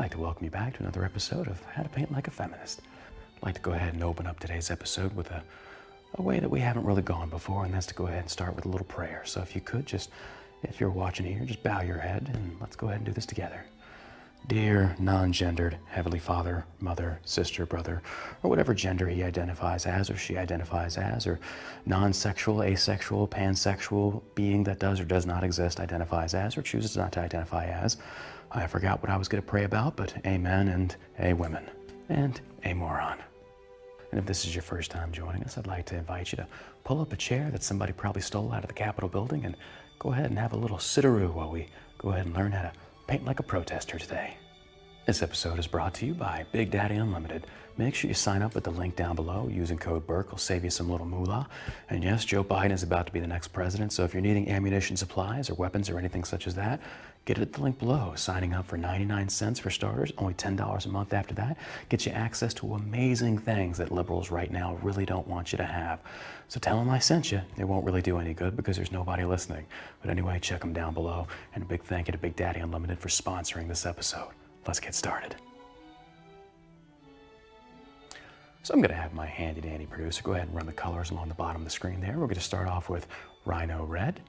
like to welcome you back to another episode of How to Paint Like a Feminist. I'd like to go ahead and open up today's episode with a way that we haven't really gone before, and that's to go ahead and start with a little prayer. So if you could just, if you're watching here, just bow your head and let's go ahead and do this together. Dear non-gendered Heavenly Father, Mother, Sister, Brother, or whatever gender he identifies as or she identifies as, or non-sexual, asexual, pansexual being that does or does not exist identifies as or chooses not to identify as. I forgot what I was going to pray about, but amen and a women and a moron. And if this is your first time joining us, I'd like to invite you to pull up a chair that somebody probably stole out of the Capitol building and go ahead and have a little sit-a-roo while we go ahead and learn how to paint like a protester today. This episode is brought to you by Big Daddy Unlimited. Make sure you sign up with the link down below. Using code BURK will save you some little moolah. And yes, Joe Biden is about to be the next president, so if you're needing ammunition supplies or weapons or anything such as that, get it at the link below. Signing up for 99 cents for starters, only $10 a month after that, gets you access to amazing things that liberals right now really don't want you to have. So tell them I sent you. It won't really do any good because there's nobody listening. But anyway, check them down below. And a big thank you to Big Daddy Unlimited for sponsoring this episode. Let's get started. So I'm going to have my handy-dandy producer go ahead and run the colors along the bottom of the screen there. We're going to start off with Rhino Red,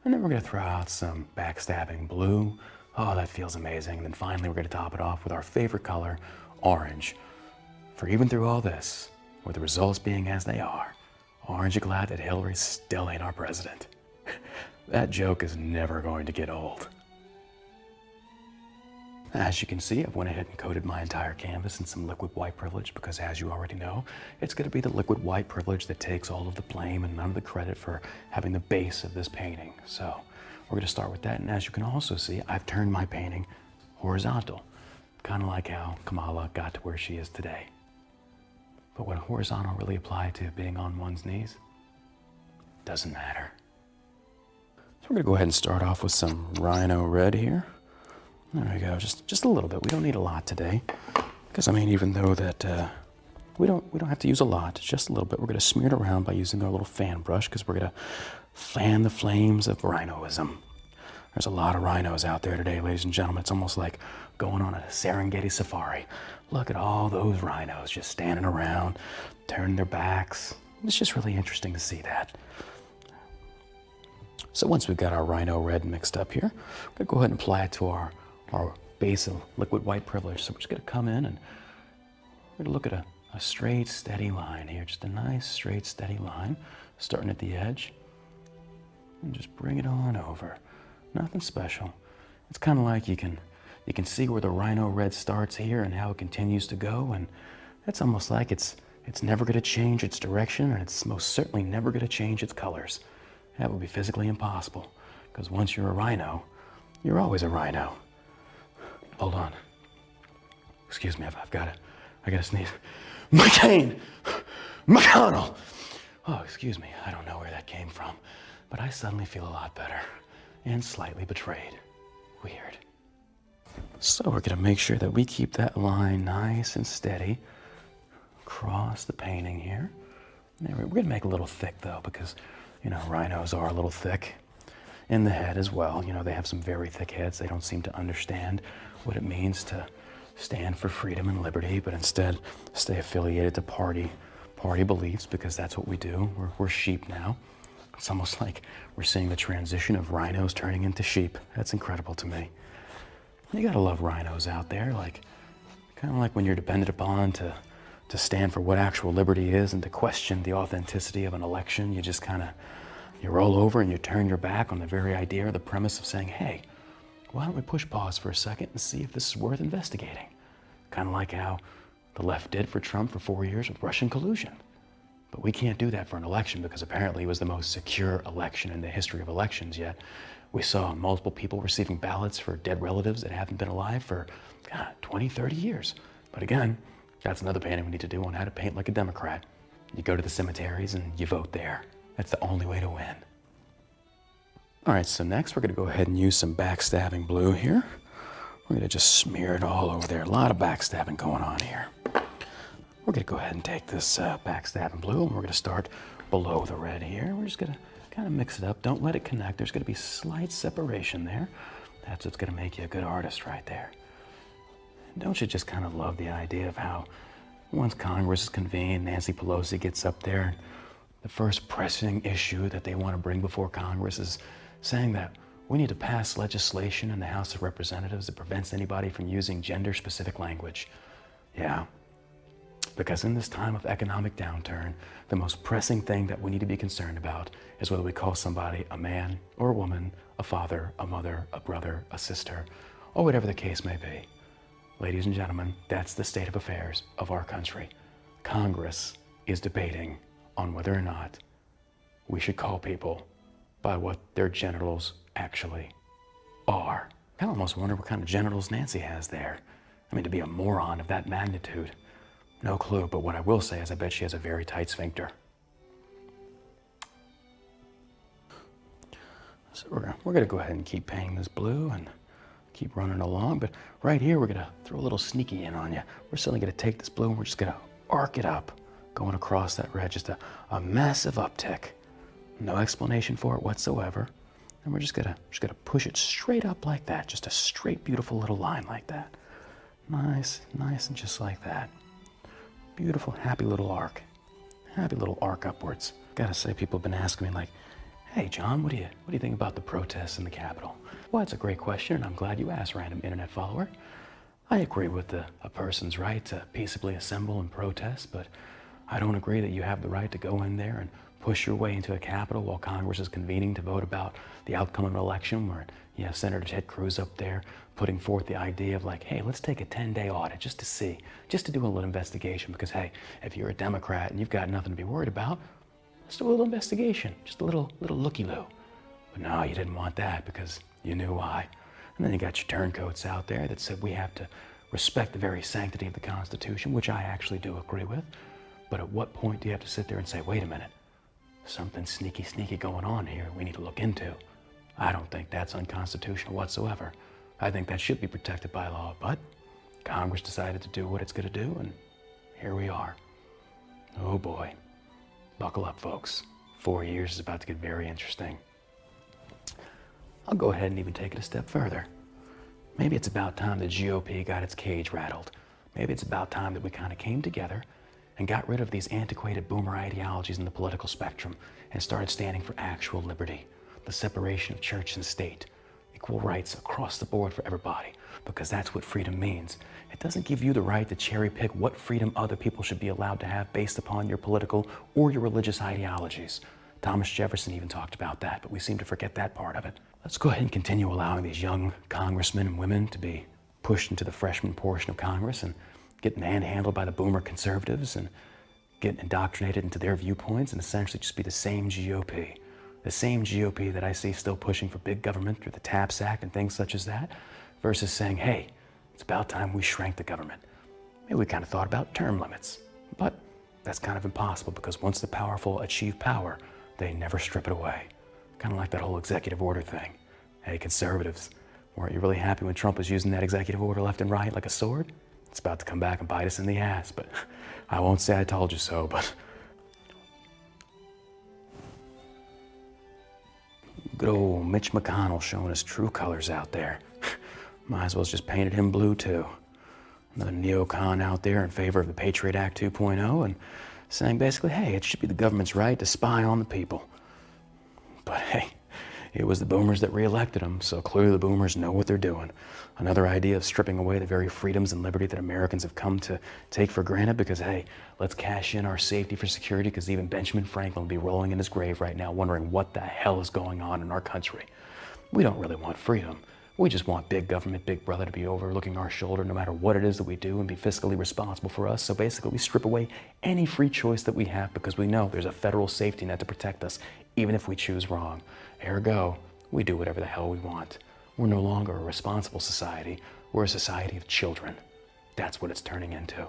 and then we're going to throw out some backstabbing blue. Oh, that feels amazing. And then finally, we're going to top it off with our favorite color, orange. For even through all this, with the results being as they are, aren't you glad that Hillary still ain't our president? That joke is never going to get old. As you can see, I've went ahead and coated my entire canvas in some liquid white privilege because, as you already know, it's going to be the liquid white privilege that takes all of the blame and none of the credit for having the base of this painting. So we're going to start with that, and as you can also see, I've turned my painting horizontal, kind of like how Kamala got to where she is today. But what horizontal really apply to being on one's knees? Doesn't matter. So we're going to go ahead and start off with some Rhino Red here. There we go, just a little bit. We don't need a lot today, because I mean, even though that we don't have to use a lot, just a little bit. We're going to smear it around by using our little fan brush, because we're going to fan the flames of rhinoism. There's a lot of rhinos out there today, ladies and gentlemen. It's almost like going on a Serengeti safari. Look at all those rhinos just standing around, turning their backs. It's just really interesting to see that. So once we've got our Rhino Red mixed up here, we're going to go ahead and apply it to our base of liquid white privilege. So we're just going to come in and we're going to look at a straight, steady line here. Just a nice, straight, steady line, starting at the edge. And just bring it on over. Nothing special. It's kind of like you can see where the Rhino Red starts here and how it continues to go. And it's almost like it's never going to change its direction, and it's most certainly never going to change its colors. That would be physically impossible, because once you're a rhino, you're always a rhino. Hold on. Excuse me, I gotta sneeze. McCain! McConnell! Oh, excuse me, I don't know where that came from, but I suddenly feel a lot better and slightly betrayed. Weird. So we're gonna make sure that we keep that line nice and steady across the painting here. We're gonna make it a little thick though, because you know, rhinos are a little thick in the head as well. You know, they have some very thick heads. They don't seem to understand what it means to stand for freedom and liberty, but instead stay affiliated to party beliefs, because that's what we do. We're sheep now. It's almost like we're seeing the transition of rhinos turning into sheep. That's incredible to me. You gotta love rhinos out there, like kind of like when you're dependent upon to stand for what actual liberty is and to question the authenticity of an election. You just you roll over and you turn your back on the very idea or the premise of saying, hey, why don't we push pause for a second and see if this is worth investigating? Kind of like how the left did for Trump for 4 years with Russian collusion. But we can't do that for an election, because apparently it was the most secure election in the history of elections, yet we saw multiple people receiving ballots for dead relatives that haven't been alive for 20, 30 years. But again, that's another painting we need to do on how to paint like a Democrat. You go to the cemeteries and you vote there. That's the only way to win. All right, so next we're gonna go ahead and use some backstabbing blue here. We're gonna just smear it all over there. A lot of backstabbing going on here. We're gonna go ahead and take this backstabbing blue, and we're gonna start below the red here. We're just gonna kind of mix it up. Don't let it connect. There's gonna be slight separation there. That's what's gonna make you a good artist right there. Don't you just kind of love the idea of how once Congress is convened, Nancy Pelosi gets up there, and the first pressing issue that they want to bring before Congress is saying that we need to pass legislation in the House of Representatives that prevents anybody from using gender-specific language. Yeah, because in this time of economic downturn, the most pressing thing that we need to be concerned about is whether we call somebody a man or a woman, a father, a mother, a brother, a sister, or whatever the case may be. Ladies and gentlemen, that's the state of affairs of our country. Congress is debating on whether or not we should call people by what their genitals actually are. I almost wonder what kind of genitals Nancy has there. I mean, to be a moron of that magnitude. No clue, but what I will say is I bet she has a very tight sphincter. So we're gonna go ahead and keep painting this blue and keep running along, but right here we're gonna throw a little sneaky in on you. We're suddenly gonna take this blue and we're just gonna arc it up, going across that red, just a massive uptick. No explanation for it whatsoever. And we're just gonna push it straight up like that, just a straight, beautiful little line like that. Nice, nice, and just like that. Beautiful, happy little arc. Happy little arc upwards. Gotta say, people have been asking me like, hey John, what do you think about the protests in the Capitol? Well, it's a great question, and I'm glad you asked, random internet follower. I agree with a person's right to peaceably assemble and protest, but I don't agree that you have the right to go in there and push your way into a Capitol while Congress is convening to vote about the outcome of an election, where you have Senator Ted Cruz up there putting forth the idea of like, hey, let's take a 10-day audit just to do a little investigation, because hey, if you're a Democrat and you've got nothing to be worried about, let's do a little investigation, just a little looky-loo. But no, you didn't want that because you knew why. And then you got your turncoats out there that said we have to respect the very sanctity of the Constitution, which I actually do agree with. But at what point do you have to sit there and say, wait a minute, something sneaky going on here we need to look into? I don't think that's unconstitutional whatsoever. I think that should be protected by law, but Congress decided to do what it's gonna do, and here we are. Oh boy, buckle up folks. 4 years is about to get very interesting. I'll go ahead and even take it a step further. Maybe it's about time the GOP got its cage rattled. Maybe it's about time that we kind of came together and got rid of these antiquated boomer ideologies in the political spectrum and started standing for actual liberty, the separation of church and state, equal rights across the board for everybody, because that's what freedom means. It doesn't give you the right to cherry pick what freedom other people should be allowed to have based upon your political or your religious ideologies. Thomas Jefferson even talked about that, but we seem to forget that part of it. Let's go ahead and continue allowing these young congressmen and women to be pushed into the freshman portion of Congress and get manhandled by the boomer conservatives and get indoctrinated into their viewpoints and essentially just be the same GOP. The same GOP that I see still pushing for big government through the TAPS Act and things such as that, versus saying, hey, it's about time we shrank the government. Maybe we kind of thought about term limits, but that's kind of impossible because once the powerful achieve power, they never strip it away. Kind of like that whole executive order thing. Hey, conservatives, weren't you really happy when Trump was using that executive order left and right like a sword? It's about to come back and bite us in the ass, but I won't say I told you so, but good old Mitch McConnell showing his true colors out there. Might as well just painted him blue too. Another neocon out there in favor of the Patriot Act 2.0 and saying basically, hey, it should be the government's right to spy on the people. But hey, it was the boomers that reelected him, so clearly the boomers know what they're doing. Another idea of stripping away the very freedoms and liberty that Americans have come to take for granted because, hey, let's cash in our safety for security because even Benjamin Franklin will be rolling in his grave right now wondering what the hell is going on in our country. We don't really want freedom. We just want big government, big brother to be overlooking our shoulder no matter what it is that we do and be fiscally responsible for us. So basically we strip away any free choice that we have because we know there's a federal safety net to protect us even if we choose wrong. Ergo, we do whatever the hell we want. We're no longer a responsible society. We're a society of children. That's what it's turning into. I'm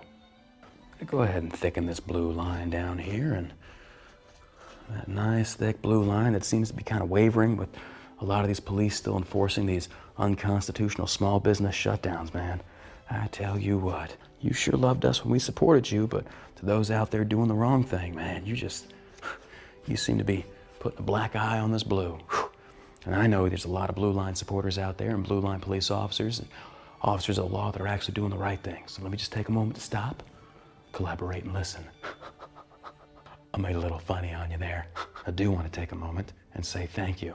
gonna go ahead and thicken this blue line down here, and that nice thick blue line that seems to be kind of wavering with a lot of these police still enforcing these unconstitutional small business shutdowns, man. I tell you what, you sure loved us when we supported you, but to those out there doing the wrong thing, man, you seem to be putting a black eye on this blue. And I know there's a lot of Blue Line supporters out there and Blue Line police officers and officers of the law that are actually doing the right thing. So let me just take a moment to stop, collaborate, and listen. I made a little funny on you there. I do want to take a moment and say thank you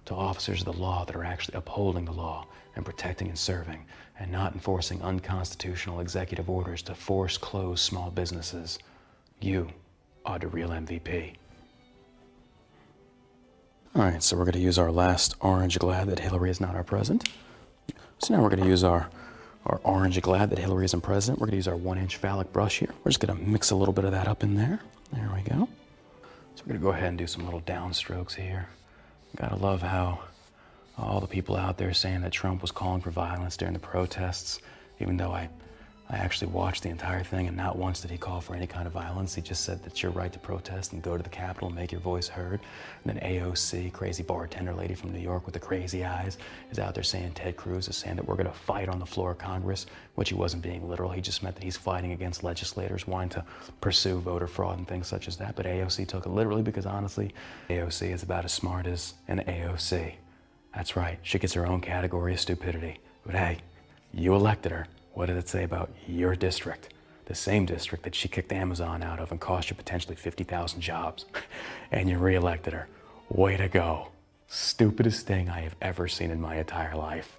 to officers of the law that are actually upholding the law and protecting and serving and not enforcing unconstitutional executive orders to force close small businesses. You are the real MVP. All right, so we're going to use our last orange glad that Hillary is not our president. So now we're going to use our orange glad that Hillary isn't president. We're going to use our 1-inch phallic brush here. We're just going to mix a little bit of that up in there. There we go. So we're going to go ahead and do some little downstrokes here. Gotta love how all the people out there saying that Trump was calling for violence during the protests, even though I actually watched the entire thing and not once did he call for any kind of violence. He just said that it's your right to protest and go to the Capitol and make your voice heard. And then AOC, crazy bartender lady from New York with the crazy eyes, is out there saying Ted Cruz is saying that we're gonna fight on the floor of Congress, which he wasn't being literal. He just meant that he's fighting against legislators wanting to pursue voter fraud and things such as that. But AOC took it literally because honestly, AOC is about as smart as an AOC. That's right, she gets her own category of stupidity. But hey, you elected her. What did it say about your district? The same district that she kicked Amazon out of and cost you potentially 50,000 jobs. And you re-elected her. Way to go. Stupidest thing I have ever seen in my entire life.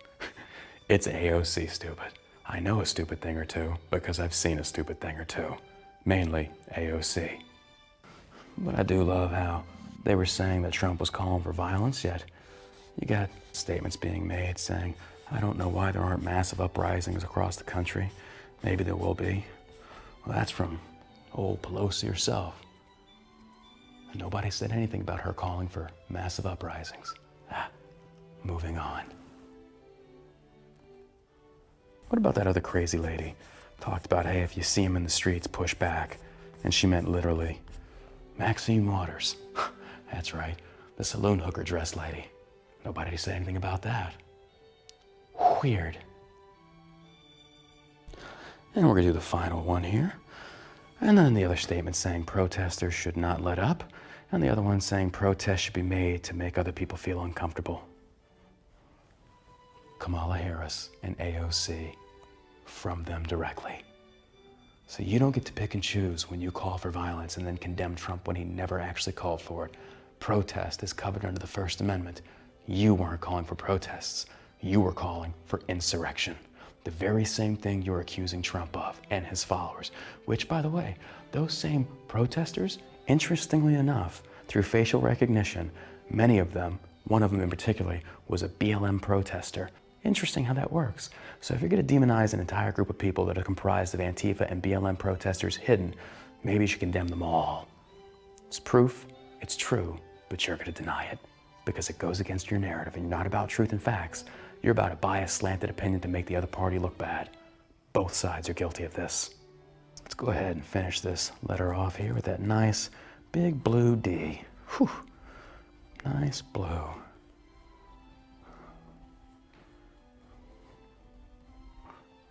It's AOC stupid. I know a stupid thing or two because I've seen a stupid thing or two. Mainly AOC. But I do love how they were saying that Trump was calling for violence, yet you got statements being made saying, I don't know why there aren't massive uprisings across the country. Maybe there will be. Well, that's from old Pelosi herself. And nobody said anything about her calling for massive uprisings. Moving on. What about that other crazy lady? Talked about, hey, if you see him in the streets, push back. And she meant literally Maxine Waters. That's right, the saloon hooker dress lady. Nobody said anything about that. Weird. And we're gonna do the final one here. And then the other statement saying protesters should not let up. And the other one saying protests should be made to make other people feel uncomfortable. Kamala Harris and AOC from them directly. So you don't get to pick and choose when you call for violence and then condemn Trump when he never actually called for it. Protest is covered under the First Amendment. You weren't calling for protests. You were calling for insurrection. The very same thing you're accusing Trump of and his followers, which, by the way, those same protesters, interestingly enough, through facial recognition, many of them, one of them in particular, was a BLM protester. Interesting how that works. So if you're going to demonize an entire group of people that are comprised of Antifa and BLM protesters hidden, maybe you should condemn them all. It's proof, it's true, but you're going to deny it because it goes against your narrative and you're not about truth and facts. You're about a biased, slanted opinion to make the other party look bad. Both sides are guilty of this. Let's go ahead and finish this letter off here with that nice big blue D. Whew. Nice blue.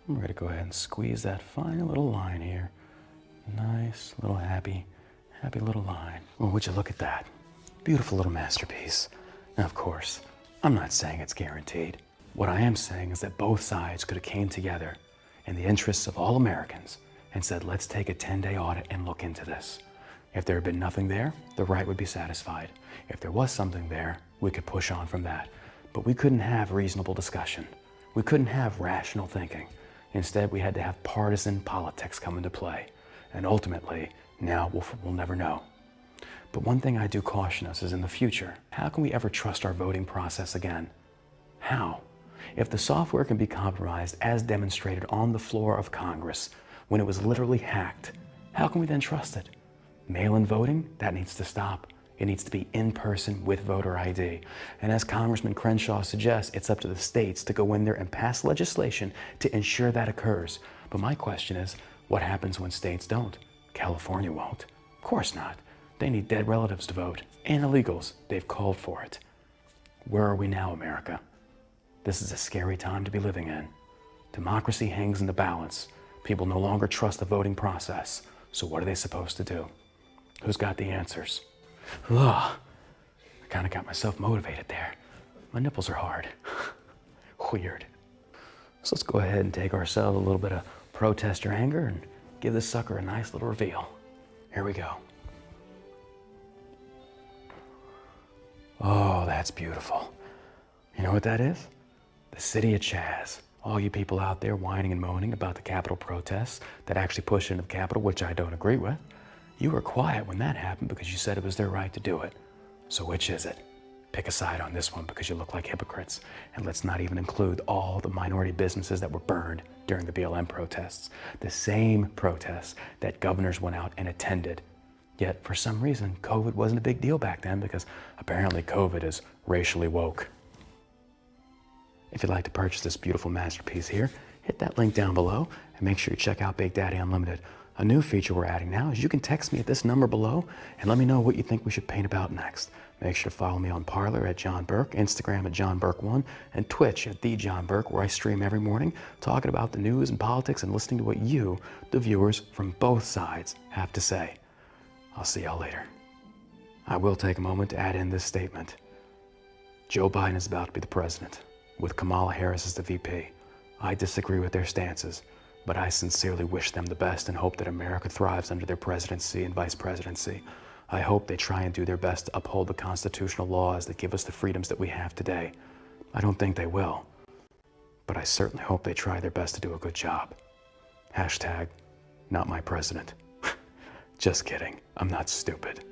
We're going to go ahead and squeeze that fine little line here. Nice little happy little line. Well, would you look at that? Beautiful little masterpiece. Now, of course, I'm not saying it's guaranteed. What I am saying is that both sides could have came together in the interests of all Americans and said, let's take a 10-day audit and look into this. If there had been nothing there, the right would be satisfied. If there was something there, we could push on from that. But we couldn't have reasonable discussion. We couldn't have rational thinking. Instead, we had to have partisan politics come into play. And ultimately, now we'll never know. But one thing I do caution us is in the future, how can we ever trust our voting process again? How? If the software can be compromised as demonstrated on the floor of Congress when it was literally hacked, how can we then trust it? Mail-in voting, that needs to stop. It needs to be in person with voter ID. And as Congressman Crenshaw suggests, it's up to the states to go in there and pass legislation to ensure that occurs. But my question is, what happens when states don't? California won't. Of course not. They need dead relatives to vote, and illegals. They've called for it. Where are we now, America? This is a scary time to be living in. Democracy hangs in the balance. People no longer trust the voting process. So what are they supposed to do? Who's got the answers? Ugh, I kind of got myself motivated there. My nipples are hard. Weird. So let's go ahead and take ourselves a little bit of protester anger and give this sucker a nice little reveal. Here we go. Oh, that's beautiful. You know what that is? The city of Chaz. All you people out there whining and moaning about the Capitol protests that actually pushed into the Capitol, which I don't agree with. You were quiet when that happened because you said it was their right to do it. So which is it? Pick a side on this one because you look like hypocrites. And let's not even include all the minority businesses that were burned during the BLM protests. The same protests that governors went out and attended. Yet for some reason, COVID wasn't a big deal back then because apparently COVID is racially woke. If you'd like to purchase this beautiful masterpiece here, hit that link down below and make sure you check out Big Daddy Unlimited. A new feature we're adding now is you can text me at this number below and let me know what you think we should paint about next. Make sure to follow me on Parler at John Burke, Instagram at John Burke1, and Twitch at The John Burke, where I stream every morning talking about the news and politics and listening to what you, the viewers from both sides, have to say. I'll see y'all later. I will take a moment to add in this statement. Joe Biden is about to be the president, with Kamala Harris as the VP. I disagree with their stances, but I sincerely wish them the best and hope that America thrives under their presidency and vice presidency. I hope they try and do their best to uphold the constitutional laws that give us the freedoms that we have today. I don't think they will, but I certainly hope they try their best to do a good job. Hashtag, not my president. Just kidding, I'm not stupid.